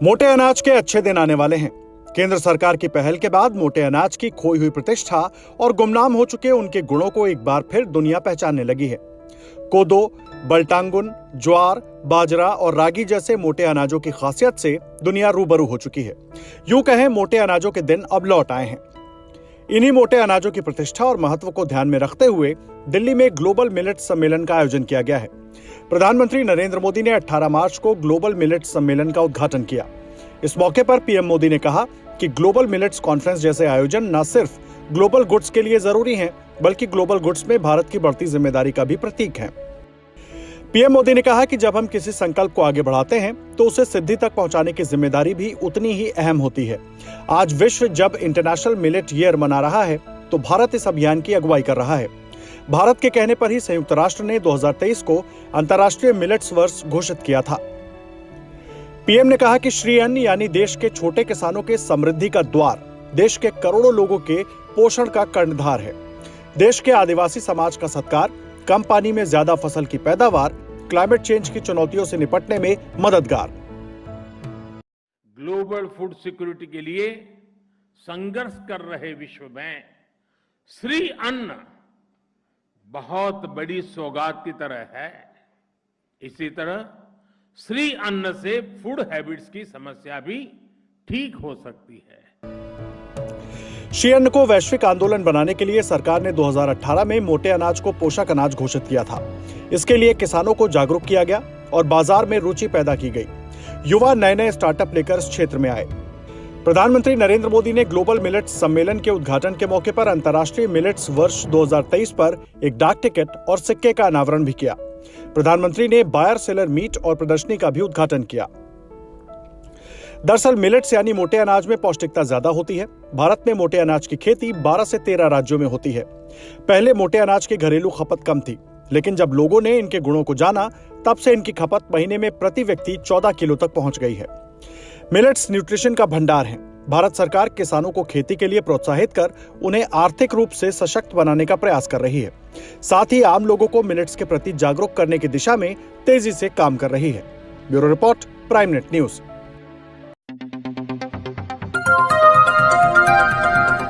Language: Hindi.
मोटे अनाज के अच्छे दिन आने वाले हैं। केंद्र सरकार की पहल के बाद मोटे अनाज की खोई हुई प्रतिष्ठा और गुमनाम हो चुके उनके गुणों को एक बार फिर दुनिया पहचानने लगी है। कोदो, बलटांगुन, ज्वार, बाजरा और रागी जैसे मोटे अनाजों की खासियत से दुनिया रूबरू हो चुकी है। यूं कहें, मोटे अनाजों के दिन अब लौट आए हैं। इन्हीं मोटे अनाजों की प्रतिष्ठा और महत्व को ध्यान में रखते हुए दिल्ली में ग्लोबल मिलेट सम्मेलन का आयोजन किया गया है। प्रधानमंत्री नरेंद्र मोदी ने 18 मार्च को ग्लोबल मिलेट सम्मेलन का उद्घाटन किया। इस मौके पर पीएम मोदी ने कहा कि ग्लोबल मिलेट्स कॉन्फ्रेंस जैसे आयोजन न सिर्फ ग्लोबल गुड्स के लिए जरूरी हैं, बल्कि ग्लोबल गुड्स में भारत की बढ़ती जिम्मेदारी का भी प्रतीक है। पीएम मोदी ने कहा कि जब हम किसी संकल्प को आगे बढ़ाते हैं तो उसे सिद्धि तक पहुंचाने की जिम्मेदारी भी उतनी ही अहम होती है। आज विश्व जब इंटरनेशनल मिलेट ईयर मना रहा है तो भारत इस अभियान की अगुवाई कर रहा है। भारत के कहने पर ही संयुक्त राष्ट्र ने 2023 को अंतर्राष्ट्रीय मिलेट्स वर्ष घोषित किया था। पीएम ने कहा कि श्री अन्न यानी देश के छोटे किसानों के समृद्धि का द्वार, देश के करोड़ों लोगों के पोषण का कर्णधार है। देश के आदिवासी समाज का सत्कार, कम पानी में ज्यादा फसल की पैदावार, क्लाइमेट चेंज की चुनौतियों से निपटने में मददगार। ग्लोबल फूड सिक्योरिटी के लिए संघर्ष कर रहे विश्व में श्री अन्न बहुत बड़ी सौगात की तरह है। इसी तरह श्री अन्न से फूड हैबिट्स की समस्या भी ठीक हो सकती है। श्री अन्न को वैश्विक आंदोलन बनाने के लिए सरकार ने 2018 में मोटे अनाज को पोषक अनाज घोषित किया था। इसके लिए किसानों को जागरूक किया गया और बाजार में रुचि पैदा की गई। युवा नए नए स्टार्टअप लेकर इस क्षेत्र में आए। प्रधानमंत्री नरेंद्र मोदी ने ग्लोबल मिलेट्स सम्मेलन के उद्घाटन के मौके पर अंतर्राष्ट्रीय मिलेट्स वर्ष 2023 पर एक डाक टिकट और सिक्के का अनावरण भी किया। प्रधानमंत्री ने बायर सेलर मीट और प्रदर्शनी का भी उद्घाटन किया। दरअसल मिलेट्स यानी मोटे अनाज में पौष्टिकता ज्यादा होती है। भारत में मोटे अनाज की खेती 12 से 13 राज्यों में होती है। पहले मोटे अनाज की घरेलू खपत कम थी, लेकिन जब लोगों ने इनके गुणों को जाना, तब से इनकी खपत महीने में प्रति व्यक्ति 14 किलो तक पहुंच गई है। मिलेट्स न्यूट्रिशन का भंडार है। भारत सरकार किसानों को खेती के लिए प्रोत्साहित कर उन्हें आर्थिक रूप से सशक्त बनाने का प्रयास कर रही है। साथ ही आम लोगों को मिलेट्स के प्रति जागरूक करने की दिशा में तेजी से काम कर रही है। Bureau report, prime net news.